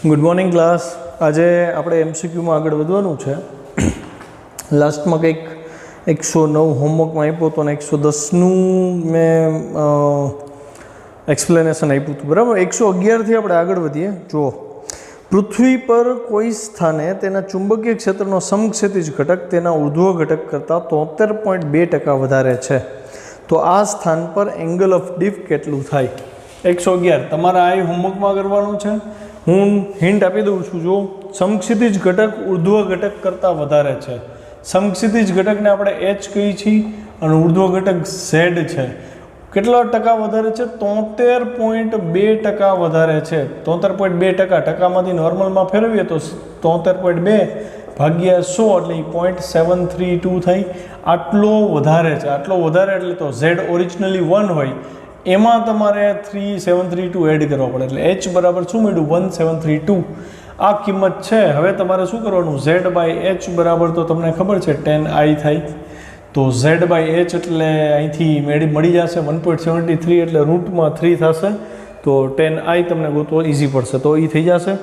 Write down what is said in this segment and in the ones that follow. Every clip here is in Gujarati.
Good morning class. આજે આપણે એમસીક્યુમાં આગળ વધવાનું છે. લાસ્ટમાં કંઈક 109 હોમવર્કમાં આપ્યો હતો અને 110નું મેં એક્સપ્લેનેશન આપ્યું હતું, બરાબર. 111થી આપણે આગળ વધીએ. જુઓ, પૃથ્વી પર કોઈ સ્થાને તેના ચુંબકીય ક્ષેત્રનો સમક્ષિતિજ ઘટક તેના ઉર્ધ્વ ઘટક કરતાં 73.2% વધારે છે, તો આ સ્થાન પર એંગલ ઓફ ડીપ કેટલું થાય? 111 તમારે આ હોમવર્કમાં કરવાનું છે. હું હિન્ટ આપી દઉં છું. જો સમક્ષિતિજ ઘટક ઉર્ધ્વ ઘટક કરતાં વધારે છે, સમક્ષિતિજ ઘટકને આપણે એચ કહીએ છીએ અને ઉર્ધ્વ ઘટક ઝેડ છે. કેટલા ટકા વધારે છે? 73.2% વધારે છે. 73.2%. ટકામાંથી નોર્મલમાં ફેરવીએ તો 73.2 ભાગ્યા 100 એટલે 0.732 થાય. આટલો વધારે છે. આટલો વધારે એટલે તો ઝેડ ઓરિજિનલી 1 હોય, એમાં તમારે 3732 એડ કરવા પડે, એટલે એચ બરાબર શું મળ્યું? 1732 આ કિંમત છે. હવે તમારે શું કરવાનું? ઝેડ બાય એચ બરાબર તો તમને ખબર છે 10i થાય, તો ઝેડ બાય એચ એટલે અહીંથી મળી જશે 1.73 એટલે રૂટમાં 3 થશે, તો 10i તમને ગોતવો ઇઝી પડશે, તો એ થઈ જશે.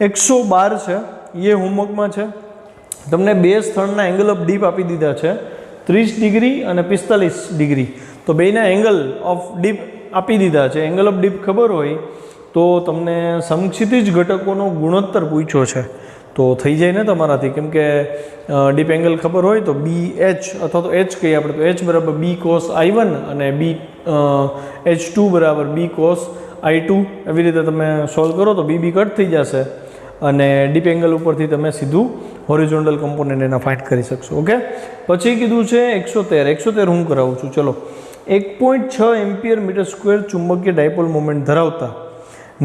112 છે, એ હોમવર્કમાં છે. તમને બે સ્થળના એંગલ ઓફ ડીપ આપી દીધા છે, 30 ડિગ્રી અને 45 ડિગ્રી. તો બેના એંગલ ઓફ ડીપ આપી દીધા છે. એંગલ ઓફ ડીપ ખબર હોય તો તમને સમક્ષિતિજ ઘટકોનો ગુણોત્તર પૂછ્યો છે તો થઈ જાય ને તમારાથી, કેમ કે ડીપ એંગલ ખબર હોય તો બી એચ અથવા તો એચ કહીએ આપણે, તો એચ બરાબર બી કોસ i1 અને બી H2 બરાબર બી કોસ i2. એવી રીતે તમે સોલ્વ કરો તો બી કટ થઈ જશે અને ડીપ એંગલ ઉપરથી તમે સીધું હોરિઝોન્ટલ કમ્પોનન્ટ એના ફાઇન્ડ કરી શકશો. ઓકે, પછી કીધું છે 113 હું કરાવું છું. ચલો, 1.6 એમ્પિયર મીટર સ્ક્વેર ચુંબકીય ડાયપોલ મોમેન્ટ ધરાવતા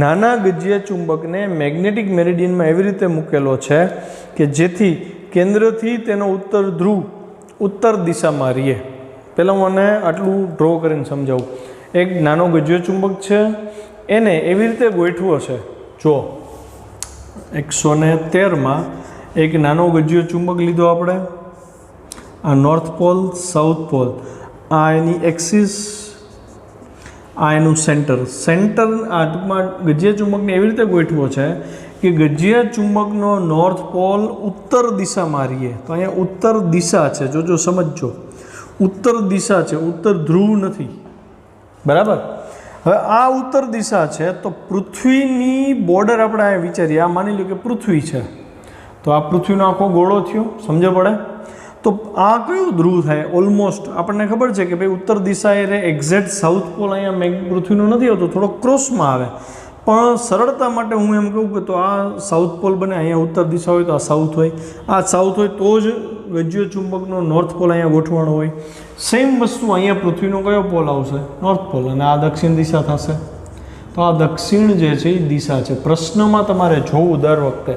નાના ગજિયા ચુંબકને મેગ્નેટિક મેરિડિયનમાં એવી રીતે મૂકેલો છે કે જેથી કેન્દ્રથી તેનો ઉત્તર ધ્રુવ ઉત્તર દિશામાં રહે. પહેલાં હું મને આટલું ડ્રો કરીને સમજાવું. એક નાનો ગજિયો ચુંબક છે, એને એવી રીતે ગોઠવો છે. જો 113માં એક નાનો ગજિયો ચુંબક લીધો આપણે, આ નોર્થ પોલ સાઉથ પોલ, આ એની એક્સિસ, આ એનું સેન્ટર. આ ટૂંકમાં ગજિયા ચુંબકને એવી રીતે ગોઠવો છે કે ગજિયા ચુંબકનો નોર્થ પોલ ઉત્તર દિશામાં રહીએ. તો અહીંયા ઉત્તર દિશા છે, જોજો સમજજો, ઉત્તર દિશા છે, ઉત્તર ધ્રુવ નથી, બરાબર. હવે આ ઉત્તર દિશા છે, તો પૃથ્વીની બોર્ડર આપણે અહીંયા વિચારીએ. આ માની લો કે પૃથ્વી છે, તો આ પૃથ્વીનો આખો ગોળો થયો, સમજ પડે. તો આ કયું ધ્રુવ થાય? ઓલમોસ્ટ આપણને ખબર છે કે ભાઈ ઉત્તર દિશા એ એક્ઝેક્ટ સાઉથ પોલ અહીંયા પૃથ્વીનો નથી હોતો, થોડો ક્રોસમાં આવે. પણ સરળતા માટે હું એમ કહું કે તો આ સાઉથ પોલ બને, અહીંયા ઉત્તર દિશા હોય તો આ સાઉથ હોય, આ સાઉથ હોય તો જ ગજિયો ચુંબકનો નોર્થ પોલ અહીંયા ગોઠવવાનો હોય. સેમ વસ્તુ અહીંયા પૃથ્વીનો કયો પોલ આવશે? નોર્થ પોલ, અને આ દક્ષિણ દિશા થશે. તો આ દક્ષિણ જે છે એ દિશા છે. પ્રશ્નમાં તમારે જોવું દર વખતે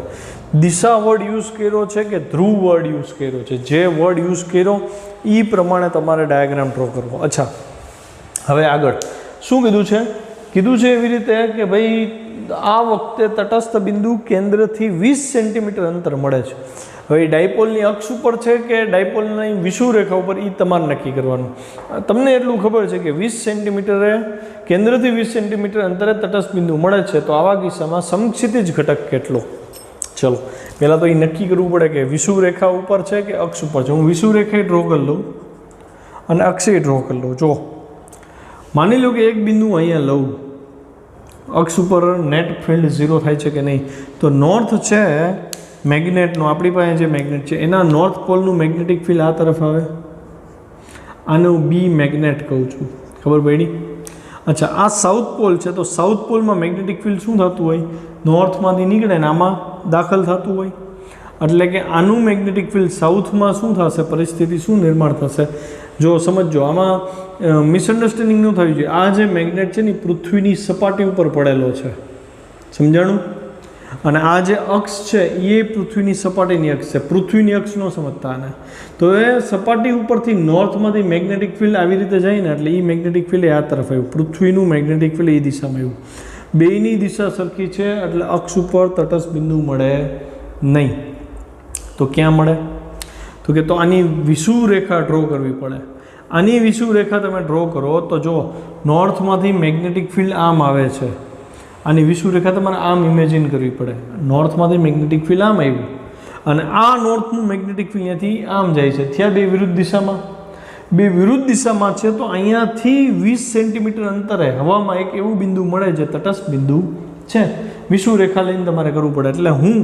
દિશા વર્ડ યુઝ કર્યો છે કે ધ્રુવ વર્ડ યુઝ કર્યો છે. જે વર્ડ યુઝ કર્યો એ પ્રમાણે તમારે ડાયાગ્રામ ડ્રો કરવો. અચ્છા, હવે આગળ શું કીધું છે? કીધું છે એવી રીતે કે ભાઈ આ વખતે તટસ્થ બિંદુ કેન્દ્રથી 20 સેન્ટીમીટર અંતર મળે છે. હવે ડાયપોલની અક્ષ ઉપર છે કે ડાયપોલની વિષુવરેખા ઉપર, એ તમારે નક્કી કરવાનું. તમને એટલું ખબર છે કે 20 સેન્ટીમીટરે કેન્દ્રથી 20 સેન્ટીમીટર અંતરે તટસ્થ બિંદુ મળે છે, તો આવા કિસ્સામાં સમક્ષિતિજ ઘટક કેટલો? ચલો, પહેલાં તો એ નક્કી કરવું પડે કે વિષુવરેખા ઉપર છે કે અક્ષ ઉપર છે. હું વિષુવરેખા ડ્રો કરી લઉં અને અક્ષે ડ્રો કરી લઉં. જો માની લો કે એક બિંદુ અહીંયા લઉં, અક્ષ ઉપર નેટ ફિલ્ડ 0 થાય છે કે નહીં? તો નોર્થ છે મેગ્નેટનો, આપણી પાસે જે મેગ્નેટ છે એના નોર્થ પોલનું મેગ્નેટિક ફિલ્ડ આ તરફ આવે, આને હું બી મેગ્નેટ કહું છું, ખબર પડી? અચ્છા, આ સાઉથ પોલ છે, તો સાઉથ પોલમાં મેગ્નેટિક ફિલ્ડ શું થતું હોય? નોર્થમાંથી નીકળે ને આમાં દાખલ થતું હોય. એટલે કે આનું મેગ્નેટિક ફિલ્ડ સાઉથમાં શું થશે? પરિસ્થિતિ શું નિર્માણ થશે? જો સમજો, આમાં મિસઅન્ડરસ્ટેન્ડિંગ ન થવી જોઈએ. આ જે મેગ્નેટ છે ને પૃથ્વીની સપાટી ઉપર પડેલો છે, સમજાણું? અને આ જે અક્ષ છે એ પૃથ્વીની સપાટીની અક્ષ છે. પૃથ્વીની અક્ષ ન સમજતા આને. તો એ સપાટી ઉપરથી નોર્થમાંથી મેગ્નેટિક ફિલ્ડ આવી રીતે જાય ને, એટલે એ મેગ્નેટિક ફિલ્ડ આ તરફ આવ્યું, પૃથ્વીનું મેગ્નેટિક ફિલ્ડ એ દિશામાં આવ્યું. બેયની દિશા સરખી છે એટલે અક્ષ ઉપર તટસ્થ બિંદુ મળે નહીં. તો ક્યાં મળે? તો કે તો આની વિષુવરેખા ડ્રો કરવી પડે. આની વિષુવરેખા તમે ડ્રો કરો તો જો નોર્થમાંથી મેગ્નેટિક ફિલ્ડ આમ આવે છે, આની વિષુવરેખા તમારે આમ ઇમેજિન કરવી પડે. નોર્થમાંથી મેગ્નેટિક ફિલ્ડ આમ આવ્યું અને આ નોર્થનું મેગ્નેટિક ફિલ્ડ અહીંયાથી આમ જાય છે. થયા બે વિરુદ્ધ દિશામાં. બે વિરુદ્ધ દિશામાં છે તો અહીંયાથી 20 સેન્ટીમીટર અંતરે હવામાં એક એવું બિંદુ મળે જે તટસ્થ બિંદુ છે. વિષુવરેખા લઈને તમારે કરવું પડે. એટલે હું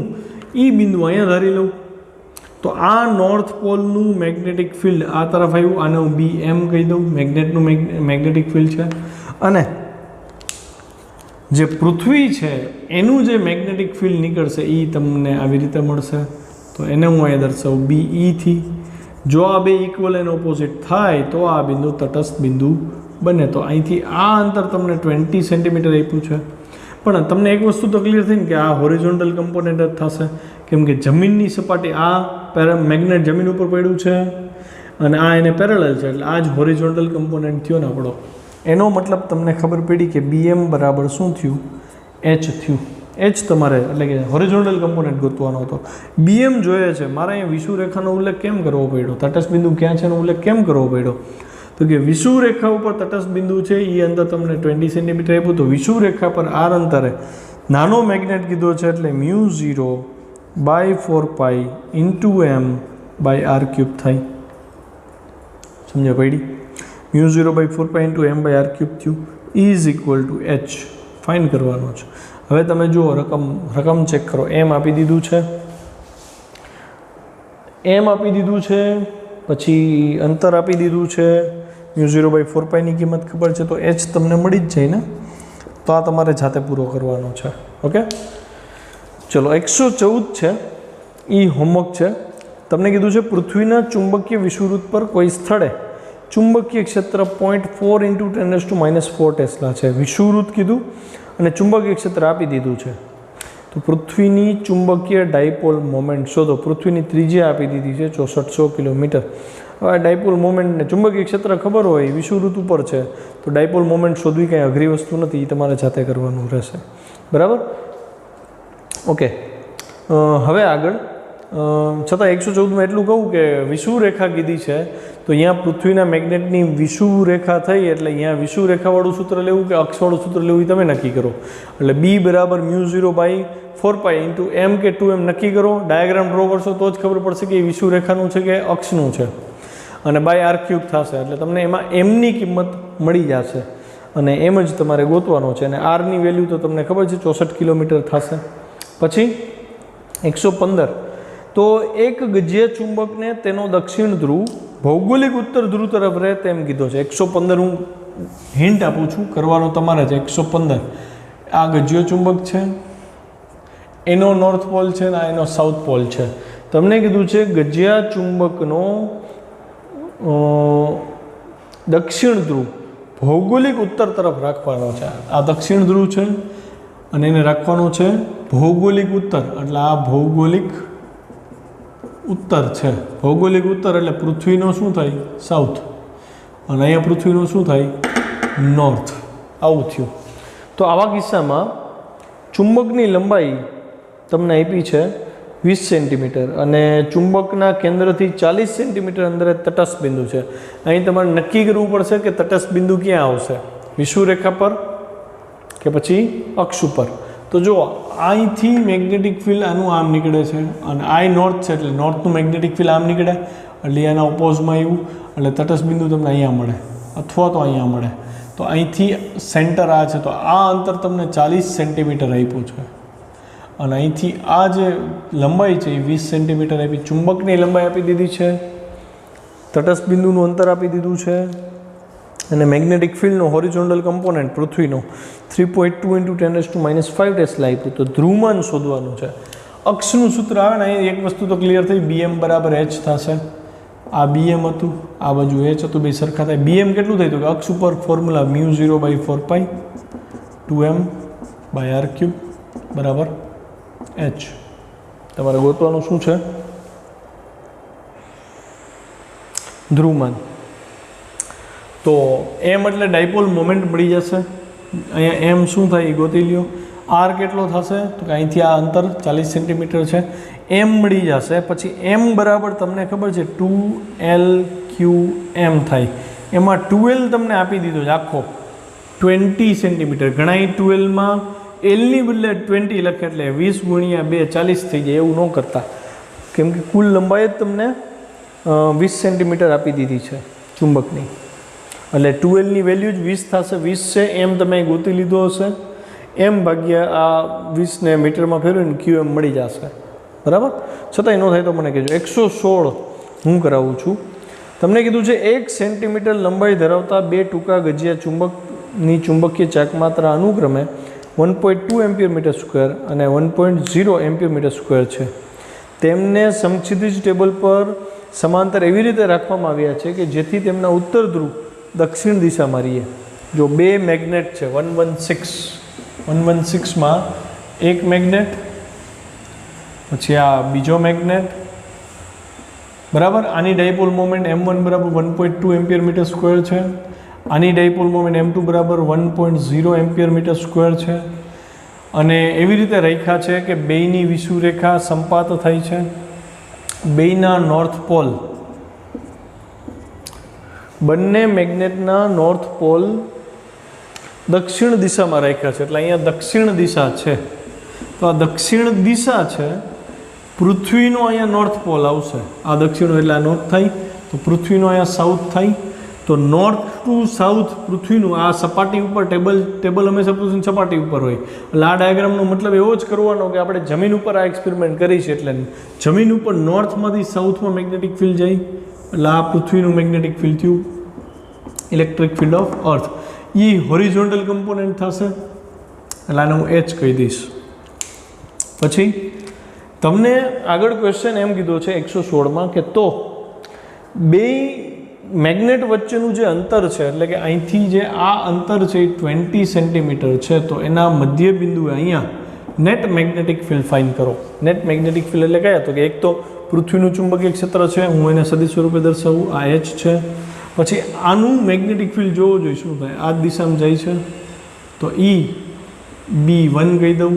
એ બિંદુ અહીંયા ધારી લઉં તો આ નોર્થ પોલનું મેગ્નેટિક ફિલ્ડ આ તરફ આવ્યું. આને હું BM કહી દઉં, મેગ્નેટનું મેગ્નેટિક ફિલ્ડ છે. અને જે પૃથ્વી છે એનું જે મેગ્નેટિક ફિલ્ડ નીકળશે એ તમને આવી રીતે મળશે. તો એને હું અહીંયા દર્શાવું BE થી. જો આ બે ઇક્વલ એન્ડ ઓપોઝિટ થાય તો આ બિંદુ તટસ્થ બિંદુ બને. તો અહીંથી આ અંતર તમને 20 સેન્ટીમીટર આપ્યું છે. પણ તમને એક વસ્તુ તો ક્લિયર થઈ ને કે આ હોરિઝોન્ટલ કમ્પોનન્ટ જ થશે, કેમ કે જમીનની સપાટી આ મેગ્નેટ જમીન ઉપર પડ્યું છે અને આ એને પેરેલલ છે, એટલે આ જ હોરિઝોન્ટલ કમ્પોનન્ટ થયો ને આપણો. એનો મતલબ તમને ખબર પડી કે BM બરાબર શું થયું? H થયું. H તમારે એટલે કે હોરિઝોન્ટલ કમ્પોનન્ટ ગોતવાનો હતો. BM જોઈએ છે. મારે અહીંયા વિષુવરેખાનો ઉલ્લેખ કેમ કરવો પડ્યો? તટસ્થ બિંદુ ક્યાં છે એનો ઉલ્લેખ કેમ કરવો પડ્યો? તો કે વિષુવરેખા ઉપર તટસ્થ બિંદુ છે એ અંતર તમને 20 સેન્ટીમીટર આપ્યું. તો વિષુવરેખા પર r અંતરે નાનો મેગ્નેટ કીધો છે એટલે μ0/4π × m/r³ થાય. સમજ્યા પડી? μ0/4π × m/r³ થયું is equal two H fine કરવાનો છે. હવે તમે જુઓ રકમ ચેક કરો. m આપી દીધું છે, પછી અંતર આપી દીધું છે, μ0/4π ની કિંમત ખબર છે, તો H તમને મળી જ જાય ને. તો આ તમારે જાતે પૂરો કરવાનો છે. ઓકે, ચલો 114 છે એ હોમવર્ક છે. તમને કીધું છે પૃથ્વીના ચુંબકીય વિષુવવૃત્ત પર કોઈ સ્થળે ચુંબકીય ક્ષેત્ર 0.4 × 10⁻⁴ ટેસ્લા છે. વિષુવવૃત્ત કીધું અને ચુંબકીય ક્ષેત્ર આપી દીધું છે. તો પૃથ્વીની ચુંબકીય ડાયપોલ મોમેન્ટ શોધો. પૃથ્વીની ત્રિજ્યા આપી દીધી છે 6400 કિલોમીટર. હવે આ ડાયપોલ મોમેન્ટને ચુંબકીય ક્ષેત્ર ખબર હોય, વિષુવવૃત્ત ઉપર છે, તો ડાયપોલ મોમેન્ટ શોધવી કંઈ અઘરી વસ્તુ નથી. એ તમારે જાતે કરવાનું રહેશે. બરાબર? ઓકે, હવે આગળ છતાં 114માં એટલું કહું કે વિષુવરેખા કીધી છે તો અહીંયા પૃથ્વીના મેગ્નેટની વિષુવરેખા થઈ એટલે અહીંયા વિષુવરેખાવાળું સૂત્ર લેવું કે અક્ષવાળું સૂત્ર લેવું એ તમે નક્કી કરો. એટલે B બરાબર μ0/4π × m કે 2m નક્કી કરો. ડાયાગ્રામ ડ્રો કરશો તો જ ખબર પડશે કે એ વિષુવરેખાનું છે કે અક્ષનું છે. અને /r³ થશે એટલે તમને એમાં mની કિંમત મળી જશે અને એમ જ તમારે ગોતવાનો છે. અને r ની વેલ્યુ તો તમને ખબર છે 64 કિલોમીટર થશે. પછી 115, તો એક ગજ્ય ચુંબકને તેનો દક્ષિણ ધ્રુવ ભૌગોલિક ઉત્તર ધ્રુવ તરફ રહે તેમ કીધો છે. 115 હું હિન્ટ આપું છું, કરવાનો તમારે છે. 115 આ ગજ્ય ચુંબક છે, એનો નોર્થ પોલ છે ને આ એનો સાઉથ પોલ છે. તમને કીધું છે ગજ્યા ચુંબકનો દક્ષિણ ધ્રુવ ભૌગોલિક ઉત્તર તરફ રાખવાનો છે. આ દક્ષિણ ધ્રુવ છે અને એને રાખવાનો છે ભૌગોલિક ઉત્તર. એટલે આ ભૌગોલિક ઉત્તર છે. ભૌગોલિક ઉત્તર એટલે પૃથ્વીનો શું થાય? સાઉથ. અને અહીંયા પૃથ્વીનો શું થાય? નોર્થ. આવું થયું. તો આવા કિસ્સામાં ચુંબકની લંબાઈ તમને આપી છે 20 સેન્ટીમીટર અને ચુંબકના કેન્દ્રથી 40 સેન્ટીમીટર અંદર તટસ્થ બિંદુ છે. અહીં તમારે નક્કી કરવું પડશે કે તટસ્થ બિંદુ ક્યાં આવશે, વિષુવરેખા પર કે પછી અક્ષ ઉપર. તો જો અહીંથી મેગ્નેટિક ફિલ્ડ આનું આમ નીકળે છે અને આ નોર્થ છે એટલે નોર્થનું મેગ્નેટિક ફિલ્ડ આમ નીકળે એટલે એના ઓપોઝમાં આવ્યું એટલે તટસ્થ બિંદુ તમને અહીંયા મળે અથવા તો અહીંયા મળે. તો અહીંથી સેન્ટર આ છે તો આ અંતર તમને 40 સેન્ટીમીટર આપ્યું છે અને અહીંથી આ જે લંબાઈ છે એ 20 સેન્ટીમીટર આપી. ચુંબકની લંબાઈ આપી દીધી છે, તટસ્થ બિંદુનું અંતર આપી દીધું છે અને મેગ્નેટિક ફિલ્ડનો હોરિઝોન્ટલ કમ્પોનન્ટ પૃથ્વીનો 3.2 × 10⁻⁵ ટેસ્લા આપ્યું. તો ધ્રુવમાન શોધવાનું છે. અક્ષનું સૂત્ર આવે ને અહીં એક વસ્તુ તો ક્લિયર થઈ, BM બરાબર H થશે. આ BM હતું, આ બાજુ H હતું, બે સરખા થાય. BM કેટલું થાય તો કે અક્ષ ઉપર ફોર્મ્યુલા μ0/4π × 2m/r³ બરાબર H. તમારે ગોતવાનું શું છે? ધ્રુવમાન. તો m એટલે ડાયપોલ મોમેન્ટ મળી જશે. અહીંયા m શું થાય એ ગોતી લ્યો. r કેટલો થશે તો કે અહીંથી આ અંતર 40 સેન્ટીમીટર છે. m મળી જશે. પછી m બરાબર તમને ખબર છે 2L/m થાય. એમાં 2L તમને આપી દીધો છે આખો 20 સેન્ટીમીટર. ઘણા 2Lમાં એલની બદલે 20 લખે એટલે 20 ગુણ્યા 2 40 થઈ જાય, એવું ન કરતા, કેમ કે કુલ લંબાઈ જ તમને 20 સેન્ટીમીટર આપી દીધી છે ચુંબકની, એટલે 2Lની વેલ્યુ જ 20 થશે. 20 છે એમ તમે ગોતી લીધો હશે, એમ ભાગ્યા આ 20ને મીટરમાં ફેરવીને QM મળી જશે, બરાબર. છતાંય ન થાય તો મને કહેજો. 116 હું કરાવું છું. તમને કીધું છે 1 સેન્ટીમીટર લંબાઈ ધરાવતા બે ટૂંકા ગજિયા ચુંબકની ચુંબકીય ચાકમાત્રા અનુક્રમે 1.2 એમ્પિયર મીટર સ્ક્વેર અને 1.0 એમ્પિયર મીટર સ્ક્વેર છે. તેમને સમક્ષિતિજ ટેબલ પર સમાંતર એવી રીતે રાખવામાં આવ્યા છે કે જેથી તેમના ઉત્તર ધ્રુવ દક્ષિણ દિશામાં રહીએ. જો બે મેગ્નેટ છે 116માં એક મેગ્નેટ, પછી આ બીજો મેગ્નેટ, બરાબર. આની ડાયપોલ મોમેન્ટ M1 બરાબર 1.2 એમ્પિયર મીટર સ્ક્વેર છે, આની ડાયપોલ મોમેન્ટ M2 બરાબર 1.0 એમ્પિયર મીટર સ્ક્વેર છે. અને એવી રીતે રેખા છે કે બેયની વિષુવરેખા સંપાત થાય છે, બેયના નોર્થ પોલ, બંને મેગ્નેટના નોર્થ પોલ દક્ષિણ દિશામાં રાખ્યા છે, એટલે અહીંયા દક્ષિણ દિશા છે. તો આ દક્ષિણ દિશા છે, પૃથ્વીનો અહીંયા નોર્થ પોલ આવશે, આ દક્ષિણ એટલે આ નોર્થ થાય, તો પૃથ્વીનો અહીંયા સાઉથ થાય. તો નોર્થ ટુ સાઉથ પૃથ્વીનું આ સપાટી ઉપર ટેબલ હંમેશા પૃથ્વીની સપાટી ઉપર હોય, એટલે આ ડાયાગ્રામનો મતલબ એવો જ કરવાનો કે આપણે જમીન ઉપર આ એક્સપેરિમેન્ટ કરી છે, એટલે જમીન ઉપર નોર્થમાંથી સાઉથમાં મેગ્નેટિક ફિલ્ડ જાય, એટલે આ પૃથ્વીનું મેગ્નેટિક ફિલ્ડ થયું, electric field of earth. A horizontal component થશે, એટલે આને હું H કહી દઈશ. પછી તમને આગળ ક્વેશ્ચન એમ કીધો છે 116માં કે તો બે મેગ્નેટ વચ્ચેનું જે અંતર છે, એટલે કે અહીંથી જે આ અંતર છે એ 20 સેન્ટીમીટર છે, તો એના મધ્ય બિંદુએ અહીંયા નેટ મેગ્નેટિક ફિલ્ડ ફાઇન્ડ કરો. નેટ મેગ્નેટિક ફિલ્ડ એટલે કયા? તો કે એક તો પૃથ્વીનું ચુંબકીય ક્ષેત્ર છે, હું એને સદિશ સ્વરૂપે દર્શાવું, આ H છે. પછી આનું મેગ્નેટિક ફિલ્ડ જોવો જોઈએ શું થાય, આ દિશામાં જાય છે, તો B1 કહી દઉં.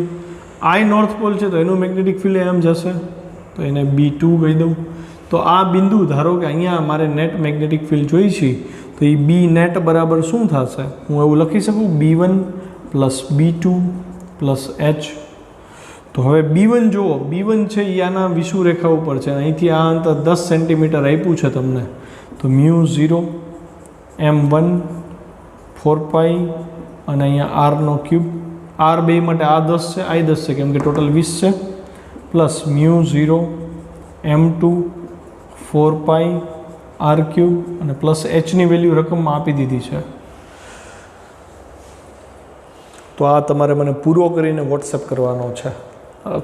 I નોર્થ પોલ છે, તો એનું મેગ્નેટિક ફિલ્ડ આમ જશે, તો એને B2 કહી દઉં. તો આ બિંદુ ધારો કે અહીંયા મારે નેટ મેગ્નેટિક ફિલ્ડ જોઈ છે, તો એ B નેટ બરાબર શું થશે? હું એવું લખી શકું B1 plus B2 plus H. તો હવે B1 જુઓ, B1 છે એ આના વિષુવરેખા ઉપર છે, અહીંથી આ અંતર 10 સેન્ટીમીટર આપ્યું છે તમને, તો μ0 M1 4π અને અહીંયા R નો ક્યુબ, R બે માટે આ 10 છે, આ 10 છે, કેમ કે ટોટલ 20 છે, પ્લસ μ0 M2 4π R ક્યુબ અને પ્લસ Hની વેલ્યુ રકમમાં આપી દીધી છે. તો આ તમારે મને પૂરો કરીને વોટ્સએપ કરવાનો છે,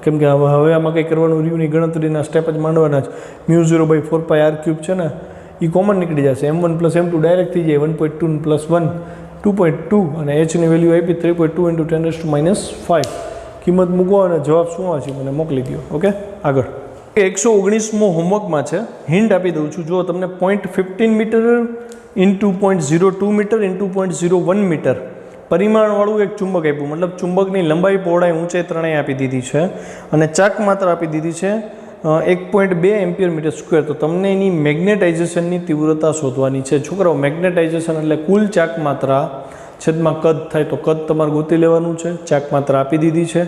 કેમ કે હવે આમાં કંઈ કરવાનું રહ્યું નહીં, ગણતરીના સ્ટેપ જ માંડવાના જ. μ0 બાય 4π R ક્યુબ છે ને એ કોમન નીકળી જશે, M1 પ્લસ M2 ડાયરેક્ટ થઈ જાય 1.2 પ્લસ 1 2.2 અને Hની વેલ્યુ આપી 3.2 × 10⁻⁵. કિંમત મૂકો અને જવાબ શું આવે છે મને મોકલી દો. ઓકે, આગળ 119મો હોમવર્કમાં છે, હિન્ટ આપી દઉં છું. જો તમને 0.15 meter into 0.02 meter into 0.01 meter પરિમાણવાળું એક ચુંબક આપ્યું, મતલબ ચુંબકની લંબાઈ, પહોળાઈ, ઊંચાઈ ત્રણેય આપી દીધી છે અને ચાક માત્રા આપી દીધી છે 1.2 એમ્પિયર મીટર સ્ક્વેર. તો તમને એની મેગ્નેટાઇઝેશનની તીવ્રતા શોધવાની છે. છોકરાઓ, મેગ્નેટાઇઝેશન એટલે કુલ ચાક માત્રા છેદમાં કદ થાય, તો કદ તમારે ગોતી લેવાનું છે. ચાક માત્રા આપી દીધી છે,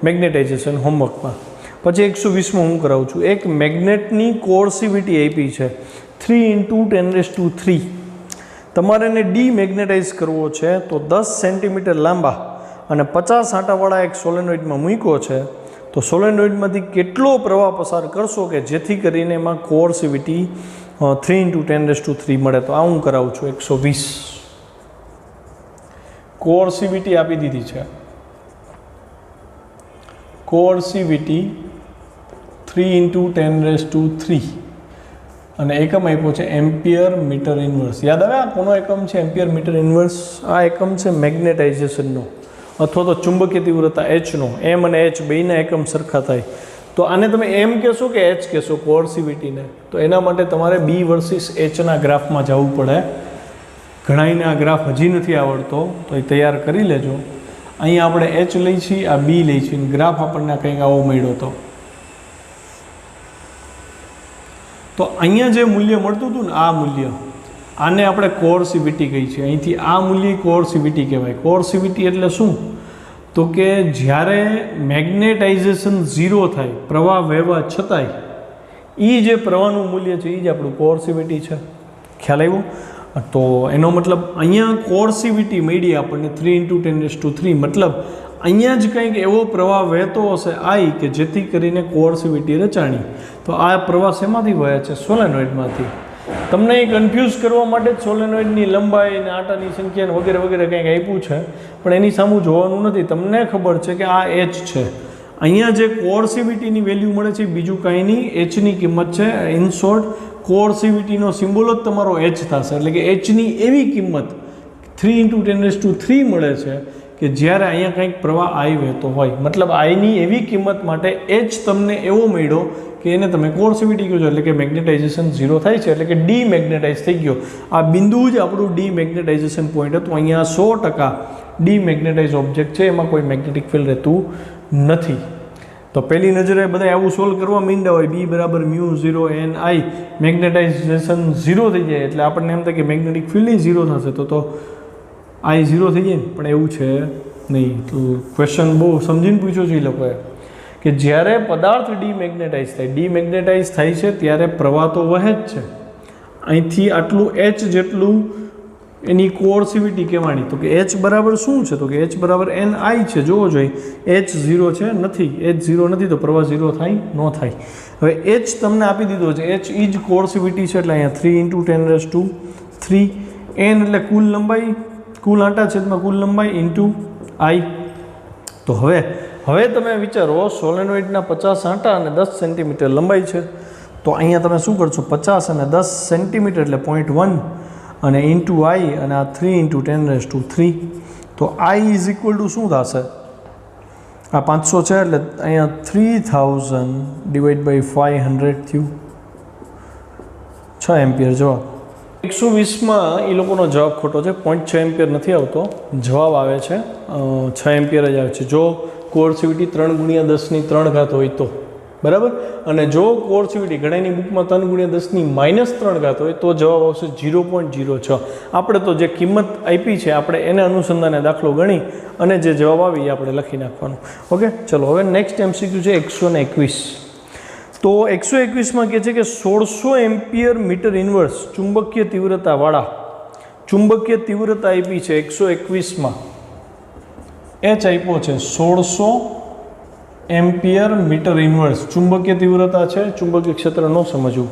મેગ્નેટાઇઝેશન હોમવર્કમાં. પછી 120માં હું કરાવું છું. એક મેગ્નેટની કોર્સિવિટી આપી છે 3 × 10⁻³ તમારે એને ડીમેગ્નેટાઇઝ કરવો છે, તો 10 સેન્ટીમીટર લાંબા અને 50 આંટાવાળા એક સોલેનોઇડમાં મૂક્યો છે. તો સોલેનોઇડમાંથી કેટલો પ્રવાહ પસાર કરશો કે જેથી કરીને એમાં કોર્સિવિટી 3 × 10⁻³ મળે? તો આ હું કરાવું છું 120. કોર્સિવિટી આપી દીધી છે, કોર્સિવિટી 3 × 10⁻³ અને એકમ આપ્યો છે એમ્પિયર મીટર ઇન્વર્સ. યાદ આવે આ કોનો એકમ છે? Ampere metre inverse. આ એકમ છે મેગ્નેટાઇઝેશનનો અથવા તો ચુંબકીય તીવ્રતા Hનો. M અને H બેયના એકમ સરખા થાય, તો આને તમે M કહેશો કે H કહેશો કોર્સિવિટીને? તો એના માટે તમારે B વર્સિસ Hના ગ્રાફમાં જવું પડે. ઘણાઈને આ ગ્રાફ હજી નથી આવડતો, તો એ તૈયાર કરી લેજો. અહીંયા આપણે H લઈ છીએ, આ B લઈ છીએ, ગ્રાફ આપણને કંઈક આવો મળ્યો હતો. તો અહીંયા જે મૂલ્ય મળતું હતું ને, આ મૂલ્ય, આને આપણે કોર્સિવિટી કહી છે. અહીંથી આ મૂલ્ય કોર્સિવિટી કહેવાય. કોર્સિવિટી એટલે શું? તો કે જ્યારે મેગ્નેટાઇઝેશન 0 થાય, પ્રવાહ વહેવા છતાંય એ જે પ્રવાહનું મૂલ્ય છે એ જ આપણું કોર્સિવિટી છે. ખ્યાલ આવ્યો? તો એનો મતલબ અહીંયા કોર્સિવિટી મળી આપણને 3 × 10⁻³ મતલબ અહીંયા જ કંઈક એવો પ્રવાહ વહેતો હશે આઈ કે જેથી કરીને કોર્સિવિટી રચાણી. તો આ પ્રવાહ શેમાંથી વહે છે? સોલેનોઇડમાંથી. તમને એ કન્ફ્યુઝ કરવા માટે જ સોલેનોઇડની લંબાઈ અને આટાની સંખ્યા વગેરે વગેરે કંઈક આપ્યું છે, પણ એની સામું જોવાનું નથી. તમને ખબર છે કે આ એચ છે. અહીંયા જે કોર્સિવિટીની વેલ્યુ મળે છે બીજું કાંઈ નહીં, એચની કિંમત છે. ઇન શોર્ટ કોર્સિવિટીનો સિમ્બોલ જ તમારો એચ થશે. એટલે કે એચની એવી કિંમત 3 × 10⁻³ મળે છે કે જ્યારે અહીંયા કંઈક પ્રવાહ આઈ વહેતો હોય. મતલબ આઈની એવી કિંમત માટે એચ તમને એવો મળ્યો કે એને તમે કોર્સિવિટી કહો છો. એટલે કે મેગ્નેટાઇઝેશન 0 થાય છે, એટલે કે ડીમેગ્નેટાઇઝ થઈ ગયો. આ બિંદુ જ આપણું ડીમેગ્નેટાઇઝેશન પોઈન્ટ હતું. અહીંયા 100% ડીમેગ્નેટાઇઝ ઓબ્જેક્ટ છે, એમાં કોઈ મેગ્નેટિક ફિલ્ડ રહેતું નથી. તો પહેલી નજરે બધા આવું સોલ્વ કરવા માંડ્યા હોય, B = μ0 NI, મેગ્નેટાઇઝેશન 0 થઈ જાય એટલે આપણને એમ થાય કે મેગ્નેટિક ફિલ્ડ 0 થશે, તો I 0 થઈ જાય ને, પણ એવું છે નહીં. તો ક્વેશ્ચન બહુ સમજીને પૂછ્યો છે એ લોકોએ કે જ્યારે પદાર્થ ડીમેગ્નેટાઇઝ થાય છે ત્યારે પ્રવાહ તો વહે જ છે. અહીંથી આટલું H જેટલું એની કોર્સિવિટી કહેવાની. તો કે H બરાબર શું છે? તો કે H બરાબર NI છે. જોવો જોઈએ H 0 છે નથી, H 0 નથી તો પ્રવાહ 0 થાય ન થાય. હવે H તમને આપી દીધો છે, H એ જ કોર્સિવિટી છે એટલે અહીંયા 3 × 10⁻³ N એટલે કુલ લંબાઈ, કુલ આંટા છેદમાં કુલ લંબાઈ ઇન્ટુ I. તો હવે તમે વિચારો સોલેનોઇડના 50 આંટા અને 10 સેન્ટીમીટર લંબાઈ છે. તો અહીંયા તમે શું કરશો? 50 અને 10 સેન્ટીમીટર એટલે 0.1 અને ઇન્ટુ I અને આ 3 × 10⁻³ તો I = શું થશે? આ 500 છે એટલે અહીંયા 3000/500 થયું. 6 એમ્પિયર જવાબ. 120માં એ લોકોનો જવાબ ખોટો છે. 0.6 એમ્પિયર નથી આવતો, જવાબ આવે છે 6 એમ્પિયર જ આવે છે. જો કોર્સિવિટી 3 × 10⁻³ હોય તો બરાબર. અને જો કોર્સિવિટી ઘણાની બુકમાં 3 × 10⁻³ હોય તો જવાબ આવશે 0.06. આપણે તો જે કિંમત આપી છે આપણે એને અનુસંધાને દાખલો ગણી અને જે જવાબ આવે એ આપણે લખી નાખવાનું. ઓકે, ચલો હવે નેક્સ્ટ MCQ છે 121. તો 121માં કહે છે કે 1600 એમ્પિયર મીટર ઇન્વર્સ ચુંબકીય તીવ્રતાવાળા, ચુંબકીય તીવ્રતા આપી છે 121માં, H આપ્યો છે 1600 એમ્પિયર મીટર ઇન્વર્સ ચુંબકીય તીવ્રતા છે, ચુંબકીય ક્ષેત્ર ન સમજવું,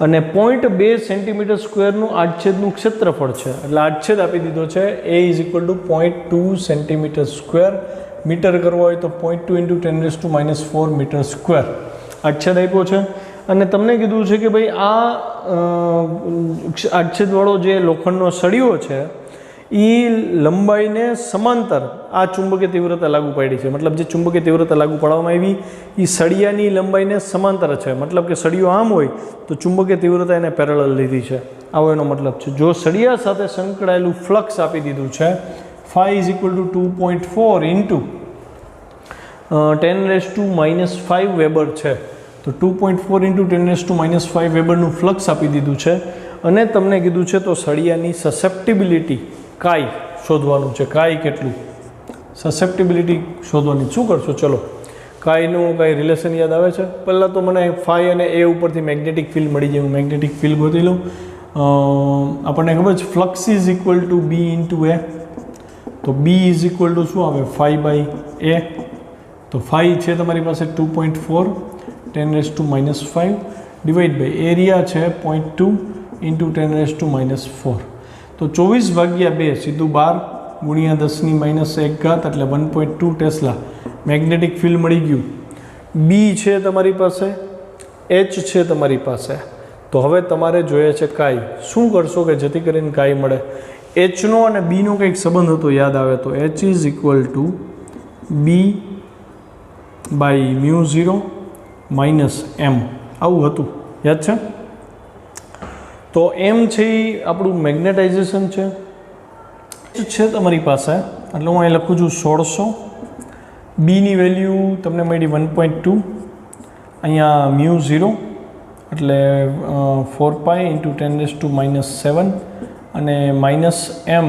અને 0.2 સેન્ટીમીટર સ્ક્વેરનું આડછેદનું ક્ષેત્રફળ છે. એટલે આડછેદ આપી દીધો છે A = 0.2 સેન્ટીમીટર સ્ક્વેર. મીટર કરવો હોય તો 0.2 × 10⁻⁴ મીટર સ્ક્વેર આડછેદ આપ્યો છે. અને તમને કીધું છે કે ભાઈ આ આડછેદવાળો જે લોખંડનો સળિયો છે એ લંબાઈને સમાંતર આ ચુંબકીય તીવ્રતા લાગુ પાડી છે. મતલબ જે ચુંબકીય તીવ્રતા લાગુ પાડવામાં આવી એ સળિયાની લંબાઈને સમાંતર છે. મતલબ કે સળિયો આમ હોય તો ચુંબકીય તીવ્રતા એને પેરેલલ લીધી છે, આવો એનો મતલબ છે. જો સળિયા સાથે સંકળાયેલું ફ્લક્સ આપી દીધું છે phi = 2.4 × 10⁻⁵ વેબર છે. તો 2.4 × 10⁻⁵ વેબરનું ફ્લક્સ આપી દીધું છે અને તમને કીધું છે તો સળિયાની સસેપ્ટિબિલિટી કાઈ શોધવાનું છે. કાઈ કેટલું સસેપ્ટિબિલિટી શોધવાની. શું કરશો? ચલો કાઈનું કાંઈ રિલેશન યાદ આવે છે? પહેલાં તો મને ફાઈ અને એ ઉપરથી મેગ્નેટિક ફિલ્ડ મળી જાય. હું મેગ્નેટિક ફિલ્ડ ગોતી લઉં. આપણને ખબર છે ફ્લક્સ = B × A. તો B = શું આવે? phi/A. તો phi છે તમારી પાસે 2.4 10⁻⁵ એરિયા છે 0.2 × 10⁻⁴. તો 24/2 સીધું 12 × 10⁻⁴ એટલે 1.2 ટેસ્લા મેગ્નેટિક ફિલ્ડ મળી ગયું. B છે તમારી પાસે, H છે તમારી પાસે. તો હવે તમારે જોઈએ છે કાઈ. શું કરશો કે જેથી કરીને કાઈ મળે? Hનો અને Bનો કંઈક સંબંધ હતો યાદ આવે તો H = B/μ0 - M આવું હતું, યાદ છે? તો M છે એ આપણું મેગ્નેટાઇઝેશન છે તમારી પાસે. એટલે હું અહીં લખું છું 1600. બીની વેલ્યુ તમને મળી 1.2. અહીંયા μ0 એટલે 4π × 10⁻⁷ અને -m.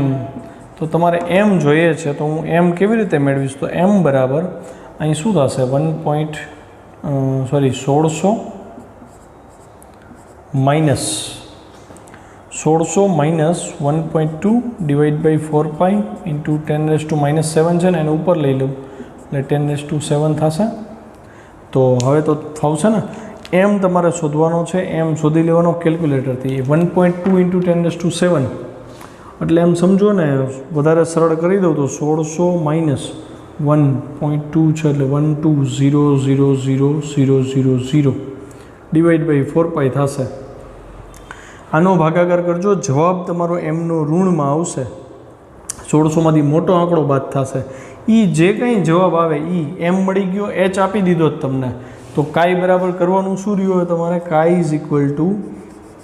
તો તો તમારે એમ જોઈએ છે, તો હું એમ કેવી રીતે મેળવીશ? તો એમ બરાબર અહીં શું થશે? 1600 માઇનસ 1.2 ડિવાઈડ બાય 4 ઇન્ટુ 10⁻⁷ છે ને, એને ઉપર લઈ લઉં એટલે 10⁻⁷ થશે. તો હવે તો ફાવશે ને? એમ તમારે શોધવાનો છે, એમ શોધી લેવાનો કેલ્ક્યુલેટરથી. 1.2 ઇન્ટુ 10⁻⁷ એટલે એમ સમજો ને, વધારે સરળ કરી દઉં તો 1600 માઇનસ 1.2 છે એટલે 12000000 ડિવાઈડ બાય 4 થશે. આનો ભાગાકાર કરજો, જવાબ તમારો એમનો ઋણમાં આવશે. 1600માંથી મોટો આંકડો બાદ થશે. એ જે કંઈ જવાબ આવે એ એમ મળી ગયો, એચ આપી દીધો જ તમને. તો કાઈ બરાબર કરવાનું શું રહ્યું હોય તમારે? Chi is equal to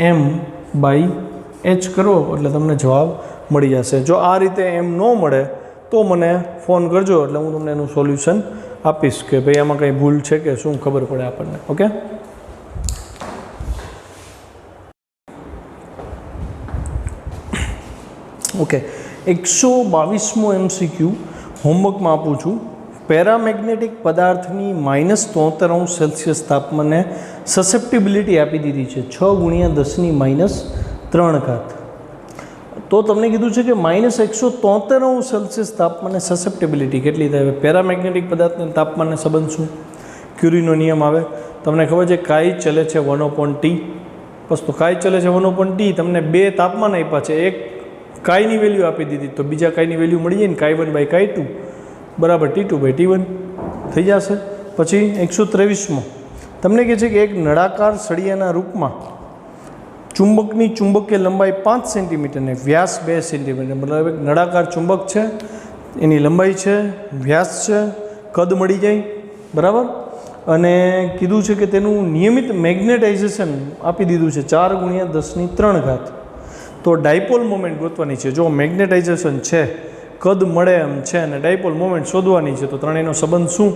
M by H કરો એટલે તમને જવાબ મળી જશે. જો આ રીતે એમ ન મળે તો મને ફોન કરજો, એટલે હું તમને એનું સોલ્યુશન આપીશ કે ભાઈ આમાં કંઈ ભૂલ છે કે શું, ખબર પડે આપણને. Okay, okay. 122મો MCQ હોમવર્કમાં આપું છું. પેરામેગ્નેટિક પદાર્થની -73°C તાપમાને સસેપ્ટિબિલિટી આપી દીધી છે 6 × 10⁻³ તો તમને કીધું છે કે -173°C તાપમાને સસેપ્ટિબિલિટી કેટલી થાય? પેરામેગ્નેટિક પદાર્થના તાપમાનને સંબંધ શું? ક્યુરીનો નિયમ આવે. તમને ખબર છે કાઈ ચલે છે 1/T. બસ, તો કાઈ ચલે છે 1/T. તમને બે તાપમાન આપ્યા છે, એક કાઈની વેલ્યુ આપી દીધી તો બીજા કાઈની વેલ્યુ મળી જાય ને, Ki1/Ki2 બરાબર T2/T1 થઈ જશે. પછી 123મો તમને કહે છે કે એક નળાકાર સળિયાના રૂપમાં ચુંબકની ચુંબકીય લંબાઈ 5 સેન્ટીમીટર ને વ્યાસ 2 સેન્ટીમીટર, મતલબ એક નળાકાર ચુંબક છે, એની લંબાઈ છે, વ્યાસ છે, કદ મળી જાય બરાબર. અને કીધું છે કે તેનું નિયમિત મેગ્નેટાઇઝેશન આપી દીધું છે 4 × 10⁻³ તો ડાયપોલ મોમેન્ટ ગોતવાની છે. જો મેગ્નેટાઇઝેશન છે, કદ મળે એમ છે અને ડાયપોલ મોમેન્ટ શોધવાની છે, તો ત્રણેયનો સંબંધ શું?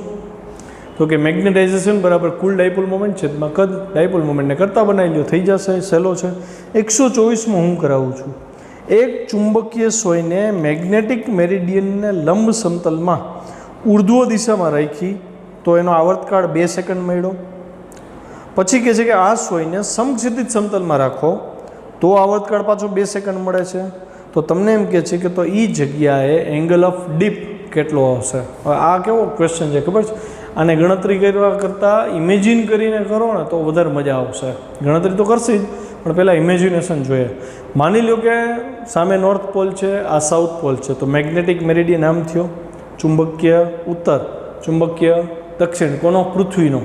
તો કે મેગ્નેટાઇઝેશન બરાબર કુલ ડાયપોલ મોમેન્ટ છે, એમાં કદ ડાયપોલ મોમેન્ટને કરતાં બનાવી લો, થઈ જશે, સહેલો છે. 124મો હું કરાવું છું. એક ચુંબકીય સોયને મેગ્નેટિક મેરિડિયનને લંબ સમતલમાં ઉર્ધ્વ દિશામાં રાખી તો એનો આવર્તકાળ 2 સેકન્ડ મળ્યો. પછી કહે છે કે આ સોયને સમક્ષિતિજ સમતલમાં રાખો તો આવર્તકાળ પાછો 2 સેકન્ડ મળે છે. તો તમને એમ કહે છે કે તો એ જગ્યાએ એંગલ ઓફ ડીપ કેટલો આવશે? હવે આ કેવો ક્વેશ્ચન છે ખબર છે? આને ગણતરી કરવા કરતાં ઇમેજિન કરીને કરો ને તો વધારે મજા આવશે. ગણતરી તો કરશે જ, પણ પહેલાં ઇમેજિનેશન જોઈએ. માની લો કે સામે નોર્થ પોલ છે, આ સાઉથ પોલ છે, તો મેગ્નેટિક મેરિડિયન આમ થયો, ચુંબકીય ઉત્તર, ચુંબકીય દક્ષિણ, કોનો? પૃથ્વીનો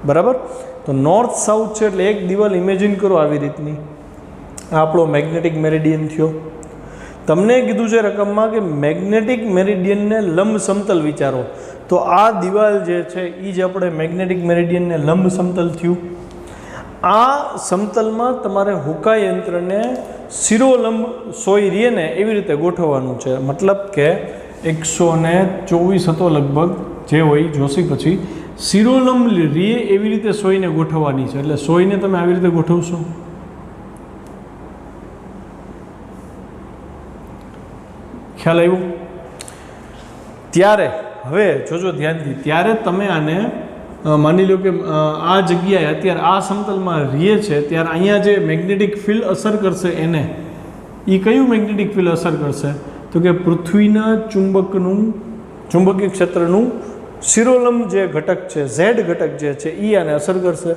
બરાબર. તો નોર્થ સાઉથ છે એટલે એક દિવાલ ઇમેજિન કરો આવી રીતની, આપણો મેગ્નેટિક મેરિડિયન થયો. તમને કીધું છે રકમમાં કે મેગ્નેટિક મેરિડિયનને લંબ સમતલ વિચારો, તો આ દિવાલ જે છે એ જ આપણે મેગ્નેટિક મેરિડિયનને લંબ સમતલ થયું. આ સમતલમાં તમારે હુકા યંત્રને શિરોલંબ સોય રીએ ને એવી રીતે ગોઠવવાનું છે. મતલબ કે 124 હતો લગભગ જે હોય જોશી, પછી શિરોલંબ રીએ એવી રીતે સોયને ગોઠવવાની છે. એટલે સોયને તમે આવી રીતે ગોઠવશો. ખ્યાલ આવ્યો? ત્યારે હવે જોજો ધ્યાનથી, ત્યારે તમે આને માની લો કે આ જગ્યાએ અત્યારે આ સમતલમાં રીએ છે, ત્યારે અહીંયા જે મેગ્નેટિક ફિલ્ડ અસર કરશે એને, એ કયું મેગ્નેટિક ફિલ્ડ અસર કરશે? તો કે પૃથ્વીના ચુંબકીય ક્ષેત્રનું શિરોલંબ જે ઘટક છે, ઝેડ ઘટક જે છે એ આને અસર કરશે.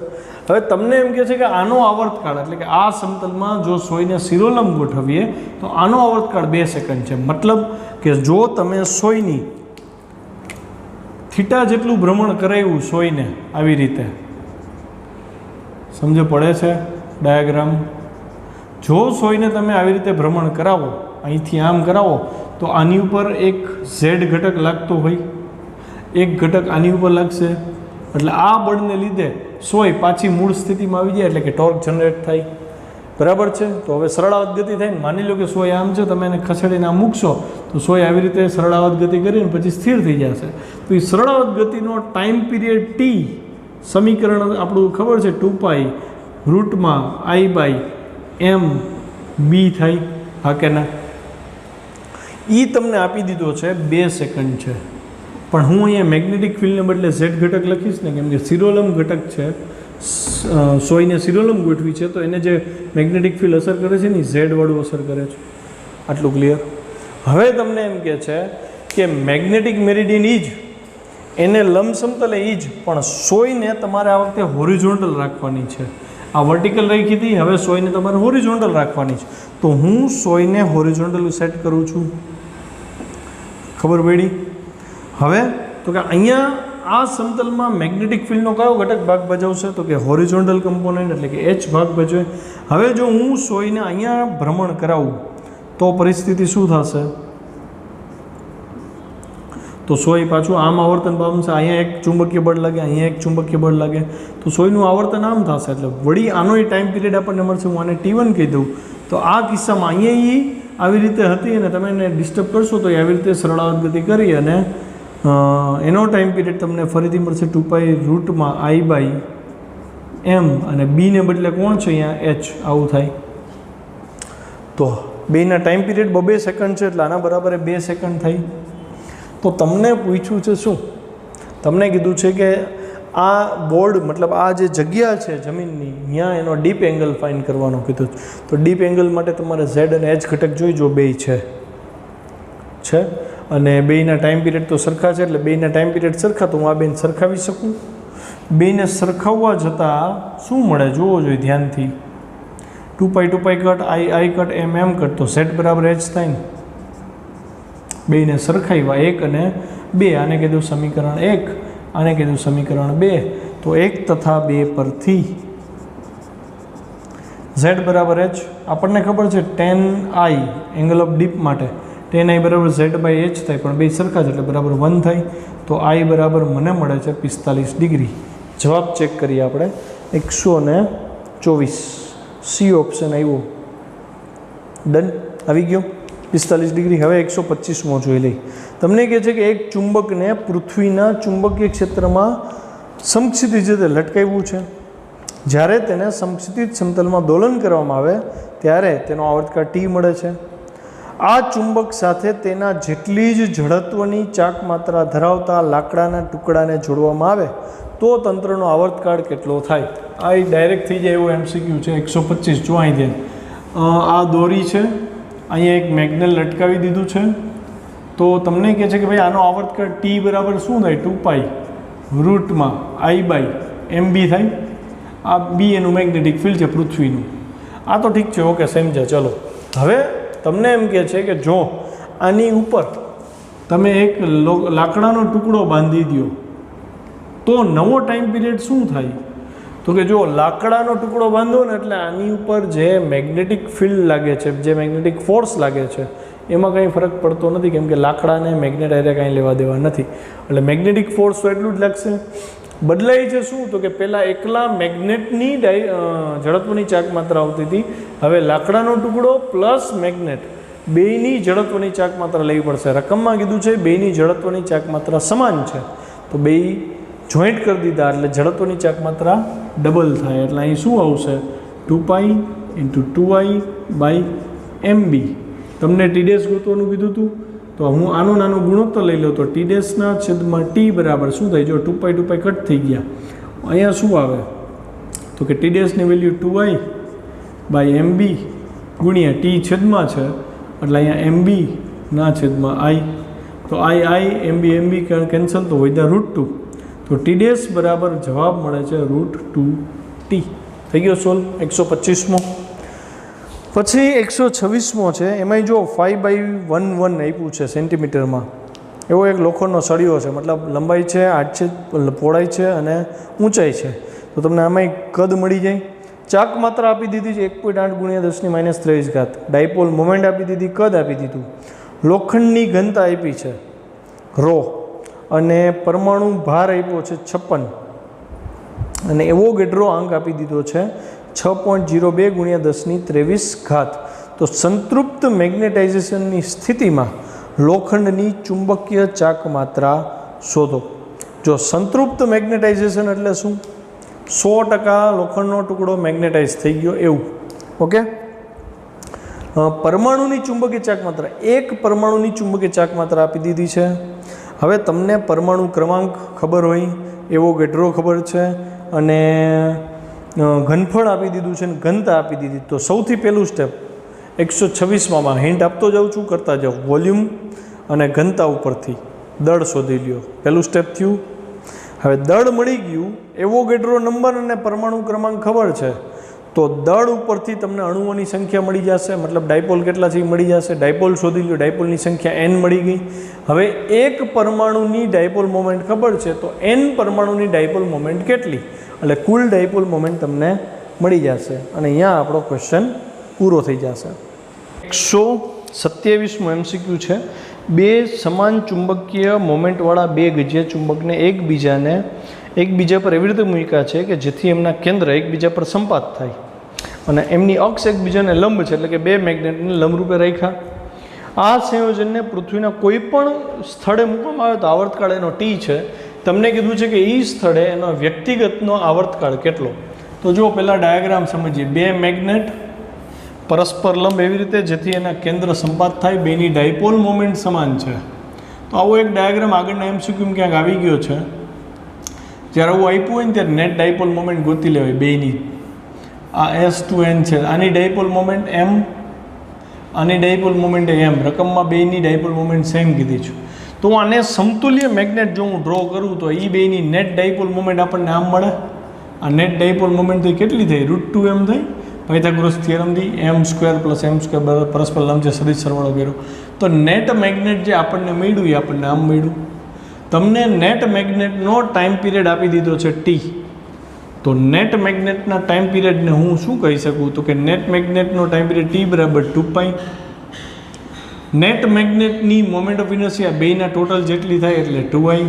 હવે તમને એમ કહે છે કે આનો આવર્તકાળ, એટલે કે આ સમતલમાં જો સોયને શિરોલંબ ગોઠવીએ તો આનો આવર્તકાળ 2 સેકન્ડ છે. મતલબ કે જો તમે સોયની થીટા જેટલું ભ્રમણ કરાવ્યું સોયને આવી રીતે, સમજ પડે છે ડાયાગ્રામ? જો સોયને તમે આવી રીતે ભ્રમણ કરાવો, અહીંથી આમ કરાવો, તો આની ઉપર એક ઝેડ ઘટક લાગતો હોય, એક ઘટક આની ઉપર લાગશે, એટલે આ બળને લીધે સોય પાછી મૂળ સ્થિતિમાં આવી જાય, એટલે કે ટોર્ક જનરેટ થાય બરાબર છે. તો હવે સરળાવત ગતિ થાય ને, માની લો કે સોય આમ છે, તમે એને ખસેડીને આમ મૂકશો તો સોય આવી રીતે સરળાવત ગતિ કરીને પછી સ્થિર થઈ જશે. તો એ સરળાવત ગતિનો ટાઈમ પીરિયડ T, સમીકરણ આપણું ખબર છે 2π √I/m b થાય, હા કે ના? એ તમને આપી દીધો છે 2 સેકન્ડ છે, પણ હું અહીંયા મેગ્નેટિક ફિલ્ડને બદલે ઝેડ ઘટક લખીશ ને, કેમ કે સિરોલમ ઘટક છે, સોયને સિરોલમ ગોઠવી છે, તો એને જે મેગ્નેટિક ફિલ્ડ અસર કરે છે ને એ ઝેડ વાળું અસર કરે છે. આટલું ક્લિયર. હવે તમને એમ કહે છે કે મેગ્નેટિક મેરિડિયન ઈ જ, એને લંબસમતલે ઈ જ, પણ સોયને તમારે આ વખતે હોરિઝોન્ટલ રાખવાની છે. આ વર્ટિકલ રાખી હતી, હવે સોયને તમારે હોરિઝોન્ટલ રાખવાની છે. તો હું સોયને હોરિઝોન્ટલ સેટ કરું છું. ખબર પડી? હવે તો કે અહીંયા આ સમતલમાં મેગ્નેટિક ફિલ્ડનો કયો ઘટક ભાગ ભજવશે? તો કે હોરિઝોન્ટલ કમ્પોનન્ટ, એટલે કે H ભાગ ભજવે. હવે જો હું સોયને અહીંયા ભ્રમણ કરાવું તો પરિસ્થિતિ શું થશે? તો સોય પાછું આમ આવર્તન પામશે. અહીંયા એક ચુંબકીય બળ લાગે, અહીંયા એક ચુંબકીય બળ લાગે, તો સોયનું આવર્તન આમ થશે. એટલે વળી આનો ટાઈમ પીરિયડ આપણને મળશે. હું આને T1 કહી દઉં. તો આ કિસ્સામાં અહીંયા આવી રીતે હતી અને તમે એને ડિસ્ટર્બ કરશો તો એ આવી રીતે સરળાવત ગતિ કરી અને એનો ટાઈમ પીરિયડ તમને ફરીથી મળશે 2π√I/m, અને બીને બદલે કોણ છે અહીંયા H. આવું થાય. તો બેના ટાઈમ પીરિયડ 2 સેકન્ડ છે, એટલે આના બરાબર 2 સેકન્ડ થાય. તો તમને પૂછ્યું છે શું? તમને કીધું છે કે આ બોર્ડ મતલબ આ જે જગ્યા છે જમીનની, ત્યાં એનો ડીપ એંગલ ફાઇન્ડ કરવાનો કીધું. તો ડીપ એંગલ માટે તમારે ઝેડ અને H ઘટક જોઈજો, બે છે, અને બેના ટાઈમ પીરિયડ તો સરખા છે, એટલે બેના ટાઈમ પીરિયડ સરખા, તો હું આ બેન સરખાવી શકું. બેને સરખાવવા જતાં શું મળે જોવો જોઈએ ધ્યાનથી. 2π cut, I cut, m cut, તો Z બરાબર H થાય ને. બેને સરખાવ્યા 1 અને 2, આને કીધું સમીકરણ 1, આને કીધું સમીકરણ 2. તો 1 તથા 2 પરથી Z બરાબર H આપણને ખબર છે tan I angle of deep માટે tan I બરાબર Z/H થાય, પણ બે સરખા છે એટલે બરાબર 1 થાય. તો I બરાબર મને મળે છે 45 ડિગ્રી. જવાબ ચેક કરીએ આપણે. 124 સી ઓપ્શન આવ્યો. ડન, આવી ગયો 45 ડિગ્રી. હવે 125મો જોઈ લઈ. તમને કહે છે કે એક ચુંબકને પૃથ્વીના ચુંબકીય ક્ષેત્રમાં સમક્ષિતિજ રીતે લટકાવ્યું છે. જ્યારે તેને સમક્ષિતિજ સમતલમાં દોલન કરવામાં આવે ત્યારે તેનો આવર્તકાળ T મળે છે. આ ચુંબક સાથે તેના જેટલી જ જડત્વની ચાક માત્રા ધરાવતા લાકડાના ટુકડાને જોડવામાં આવે તો તંત્રનો આવર્તકાળ કેટલો થાય? આ ડાયરેક્ટ થઈ જાય એવો MCQ છે. 125 જો અહીં આ દોરી છે, અહીંયા એક મેગ્નેટ લટકાવી દીધું છે. તો તમને કહે છે કે ભાઈ આનો આવર્તકાળ T બરાબર શું થાય? 2π √I/mb થાય. આ બી એનું મેગ્નેટિક ફિલ્ડ છે પૃથ્વીનું. આ તો ઠીક છે, ઓકે, સમજ્યા. ચલો, હવે તમને એમ કહે છે કે જો આની ઉપર તમે એક લાકડાનો ટુકડો બાંધી દો તો નવો ટાઈમ પીરિયડ શું થાય? તો કે જો લાકડાનો ટુકડો બાંધો ને એટલે આની ઉપર જે મેગ્નેટિક ફિલ્ડ લાગે છે, જે મેગ્નેટિક ફોર્સ લાગે છે, એમાં કંઈ ફરક પડતો નથી, કેમ કે લાકડાને મેગ્નેટ હારે કાંઈ લેવા દેવા નથી. એટલે મેગ્નેટિક ફોર્સ તો એટલું જ લાગશે. બદલાય છે શું? તો કે પહેલાં એકલા મેગ્નેટની ઝડપની ચાક માત્રા આવતી હતી. હવે લાકડાનો ટુકડો પ્લસ મેગ્નેટ બેયની ઝડપની ચાક માત્રા લેવી પડશે. રકમમાં કીધું છે બેયની ઝડપની ચાક માત્રા સમાન છે, તો બેય જોઈન્ટ કરી દીધા એટલે ઝડપની ચાક માત્રા ડબલ થાય. એટલે અહીં શું આવશે? 2π × 2I/mb. તમને T' ગોતવાનું કીધું હતું, તો હું આનો નાનો ગુણોત્તર લઈ લઉં તો T'/T બરાબર શું થાય? જો 2π કટ થઈ ગયા, અહીંયા શું આવે? તો કે T'ની વેલ્યુ 2I/mb ગુણ્યા T છેદમાં છે, એટલે અહીંયા mb ના છેદમાં I. તો I mb કેન્સલ, તો વધ્યા √2. તો T' બરાબર જવાબ મળે છે √2T. થઈ ગયો સોલ્વ. 125મો. પછી 126મો છે. એમાંય જો 5/11 આપ્યું છે સેન્ટીમીટરમાં. એવો એક લોખંડનો સળિયો છે, મતલબ લંબાઈ છે 8 છે, પહોળાઈ છે અને ઊંચાઈ છે. તો તમને આમાંય કદ મળી જાય. ચાક માત્રા આપી દીધી છે 1.8 × 10⁻³ ડાયપોલ મોમેન્ટ આપી દીધી, કદ આપી દીધું, લોખંડની ઘનતા આપી છે ρ, અને પરમાણુ ભાર આપ્યો છે 56, અને એવોગેડ્રો આંક આપી દીધો છે 6.02 × 10⁻23. તો સંતૃપ્ત મેગ્નેટાઇઝેશનની સ્થિતિમાં લોખંડની ચુંબકીય ચાક માત્રા શોધો. જો સંતૃપ્ત મેગ્નેટાઇઝેશન એટલે શું? 100% લોખંડનો ટુકડો મેગ્નેટાઇઝ થઈ ગયો એવું. ઓકે, પરમાણુની ચુંબકીય ચાક માત્રા, એક પરમાણુની ચુંબકીય ચાક માત્રા આપી દીધી છે. હવે તમને પરમાણુ ક્રમાંક ખબર હોય, એવોગેડ્રો ખબર છે અને ઘનફળ આપી દીધું છે ને ઘનતા આપી દીધી. તો સૌથી પહેલું સ્ટેપ 126માં હિન્ટ આપતો જાઉં છું, કરતા જાઉં. વોલ્યુમ અને ઘનતા ઉપરથી દળ શોધી લ્યો. પહેલું સ્ટેપ થયું. હવે દળ મળી ગયું, એવોગેડ્રો નંબર અને પરમાણુ ક્રમાંક ખબર છે, તો દળ ઉપરથી તમને અણુઓની સંખ્યા મળી જશે, મતલબ ડાયપોલ કેટલા છે એ મળી જશે. ડાયપોલ શોધી લ્યો, ડાયપોલની સંખ્યા n મળી ગઈ. હવે એક પરમાણુની ડાયપોલ મોમેન્ટ ખબર છે, તો n પરમાણુની ડાયપોલ મોમેન્ટ કેટલી, એટલે કુલ ડાયપોલ મોમેન્ટ તમને મળી જશે. અને અહીંયા આપણો ક્વેશ્ચન પૂરો થઈ જશે. 127મો MCQ છે. બે સમાન ચુંબકીય મોમેન્ટવાળા બે ગજિયા ચુંબકને એકબીજા પર એવી રીતે મૂક્યા છે કે જેથી એમના કેન્દ્ર એકબીજા પર સંપાત થાય અને એમની અક્ષ એકબીજાને લંબ છે, એટલે કે બે મેગ્નેટને લંબરૂપે રાખ્યા. આ સંયોજનને પૃથ્વીના કોઈ પણ સ્થળે મૂકવામાં આવે તો આવર્તકાળ એનો T છે. તમને કીધું છે કે એ સ્થળે એનો વ્યક્તિગતનો આવર્તકાળ કેટલો. તો જો પહેલાં ડાયાગ્રામ સમજીએ. બે મેગ્નેટ પરસ્પર લંબ એવી રીતે જેથી એના કેન્દ્ર સંપાત થાય, બેની ડાયપોલ મોમેન્ટ સમાન છે. તો આવો એક ડાયાગ્રામ આગળના MCQ ક્યાંક આવી ગયો છે. જ્યારે આવું આપ્યું હોય ને ત્યારે નેટ ડાયપોલ મોમેન્ટ ગોતી લેવાય બેની. આ S2N છે, આની ડાયપોલ મોમેન્ટ M, આની ડાયપોલ મોમેન્ટ M. રકમમાં બેની ડાયપોલ મોમેન્ટ સેમ કીધી છે. તો આને સમતુલ્ય મેગ્નેટ જો હું ડ્રો કરું તો એ બેની નેટ ડાયપોલ મોમેન્ટ આપણને આમ મળે. આ નેટ ડાયપોલ મોમેન્ટ થઈ કેટલી થઈ? √2m થઈ. પાયથાગોરસ થિયરમથી m² + m² પરસ્પર લંબ છે, સદિશ સરવાળો કર્યો તો નેટ મેગ્નેટ જે આપણને મળ્યું એ આપણને આમ મળ્યું. તમને નેટ મેગ્નેટનો ટાઈમ પીરિયડ આપી દીધો છે T. તો નેટ મેગ્નેટના ટાઈમ પીરિયડને હું શું કહી શકું? તો કે નેટ મેગ્નેટનો ટાઈમ પીરિયડ T = 2π. નેટ મેગ્નેટની મોમેન્ટ ઓફ ઇનર્શિયા બેના ટોટલ જેટલી થાય એટલે 2i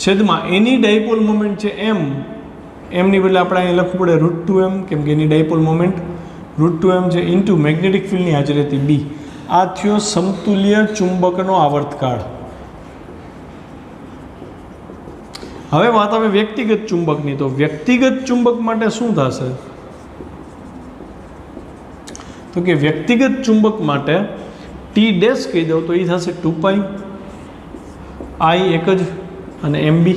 છેદમાં એની ડાયપોલ મોમેન્ટ છે m. એમની બદલે આપણે અહીં લખવું પડે √2m, કેમ કે એની ડાયપોલ મોમેન્ટ √2m છે, ઇન્ટુ મેગ્નેટિક ફિલ્ડની હાજરીથી b. આ થયો સમતુલ્ય ચુંબકનો આવર્તકાળ. હવે વાત આવે વ્યક્તિગત ચુંબકની. તો વ્યક્તિગત ચુંબક માટે શું થશે? તો કે વ્યક્તિગત ચુંબક માટે T' કહી દઉં તો એ થશે 2π, I એક જ અને MB.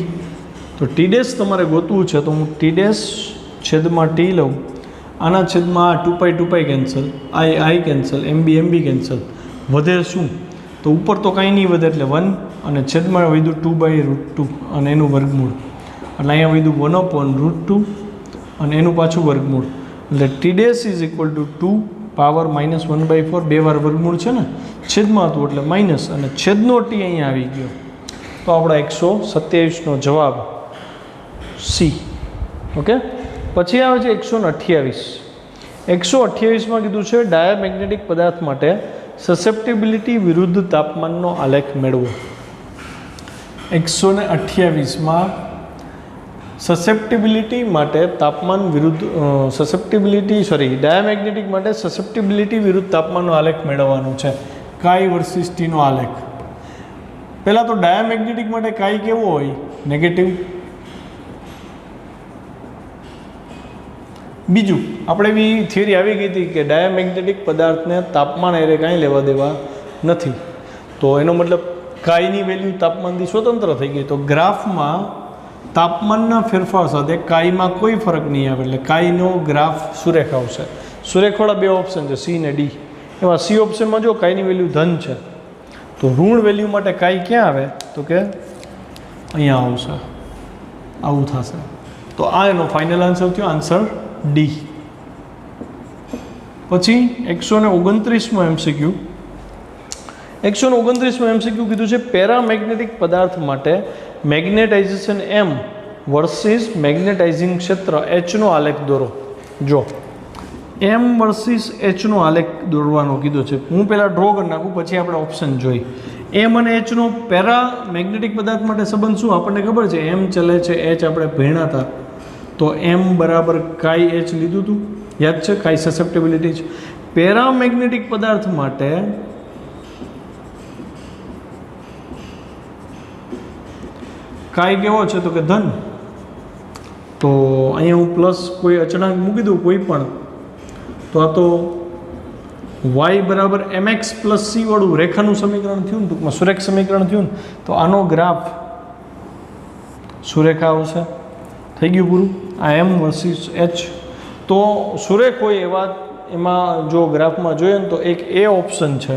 તો T' તમારે ગોતવું છે તો હું T' છેદમાં T લઉં, આના છેદમાં આ 2π cancel, I cancel, MB cancel. વધે શું? તો ઉપર તો કાંઈ નહીં વધે એટલે 1 અને છેદમાં વધ્યું 2/√2 અને એનું વર્ગમૂળ, એટલે અહીંયા વધ્યું 1/√2 અને એનું પાછું વર્ગમૂળ, એટલે T' = 2 પાવર -1/4. બે વાર વર્ગમૂળ છે ને, છેદમાં હતું એટલે માઇનસ અને છેદનો T અહીંયા આવી ગયો. તો આપણા 127નો જવાબ C. ઓકે. પછી આવે છે 128. 128માં કીધું છે ડાયામેગ્નેટિક પદાર્થ માટે સસેપ્ટિબિલિટી વિરુદ્ધ તાપમાનનો આલેખ મેળવો. 128માં સસેપ્ટિબિલિટી માટે તાપમાન વિરુદ્ધ ડાયામેગ્નેટિક માટે સસેપ્ટિબિલિટી વિરુદ્ધ તાપમાનનો આલેખ મેળવવાનો છે. કાઈ વર્સિસ ટીનો આલેખ. પહેલાં તો ડાયામેગ્નેટિક માટે કાઈ કેવો હોય? નેગેટિવ. બીજું આપણે બી થિયરી આવી ગઈ હતી કે ડાયામેગ્નેટિક પદાર્થને તાપમાન એરે કાંઈ લેવા દેવા નથી. તો એનો મતલબ કાઈની વેલ્યુ તાપમાનથી સ્વતંત્ર થઈ ગઈ. તો ગ્રાફમાં તાપમાનના ફેરફાર સાથે કાઈમાં કોઈ ફરક નહીં આવે, એટલે કાઈનો ગ્રાફ સુરેખ આવશે. સુરેખવાળા બે ઓપ્શન છે, C અને D. એમાં C ઓપ્શનમાં જો કાઈની વેલ્યુ ધન છે તો ઋણ વેલ્યુ માટે કાઈ ક્યાં આવે? તો કે અહીંયા આવશે, આવું થશે. તો આ એનો ફાઇનલ આન્સર થયો, આન્સર D. પછી 129મો MCQ. 129મો MCQ કીધું છે પેરામેગ્નેટિક પદાર્થ માટે મેગ્નેટાઇઝેશન M વર્સિસ મેગ્નેટાઇઝિંગ ક્ષેત્ર H નો આલેખ દોરો. જો M વર્સિસ H નો આલેખ દોરવાનો કીધો છે. હું પહેલાં ડ્રો કરી નાખું, પછી આપણે ઓપ્શન જોઈ. M અને H નો પેરામેગ્નેટિક પદાર્થ માટે સંબંધ શું આપણને ખબર છે? M ચલે છે, H આપણે ભણ્યા હતા. તો M બરાબર કાઈ H લીધું હતું, યાદ છે? કાઈ સસેપ્ટેબિલિટી છે. પેરામેગ્નેટિક પદાર્થ માટે કાઈ કેવો છે? તો કે ધન. તો અહીંયા હું પ્લસ કોઈ અચળાંક મૂકી દઉં કોઈ પણ, તો આ તો વાય બરાબર mx પ્લસ સી વાળું રેખાનું સમીકરણ થયું ને, ટૂંકમાં સુરેખ સમીકરણ થયું ને, તો આનો ગ્રાફ સુરેખા આવશે. થઈ ગયું પૂરું. આ એમ વર્સિસ એચ. તો સુરેખ હોય એવા એમાં જો ગ્રાફમાં જોઈએ ને તો એક એ ઓપ્શન છે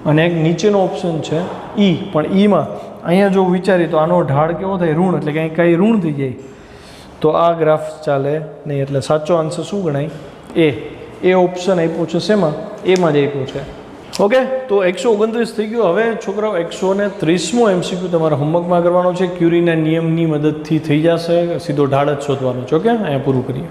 અને એક નીચેનો ઓપ્શન છે ઈ. પણ ઈમાં અહીંયા જો વિચારીએ તો આનો ઢાળ કેવો થાય? ઋણ. એટલે કે કંઈ ઋણ થઈ જાય તો આ ગ્રાફ ચાલે નહીં. એટલે સાચો આન્સર શું ગણાય? એ ઓપ્શન આપ્યો છે. શેમાં? એમાં જ આપ્યો છે. ઓકે, તો 129 થઈ ગયું. હવે છોકરાઓ 130મો MCQ તમારા હોમવર્કમાં કરવાનો છે. ક્યુરીના નિયમની મદદથી થઈ જશે. સીધો ઢાળ જ શોધવાનો છે. ઓકે, અહીંયા પૂરું કરીએ.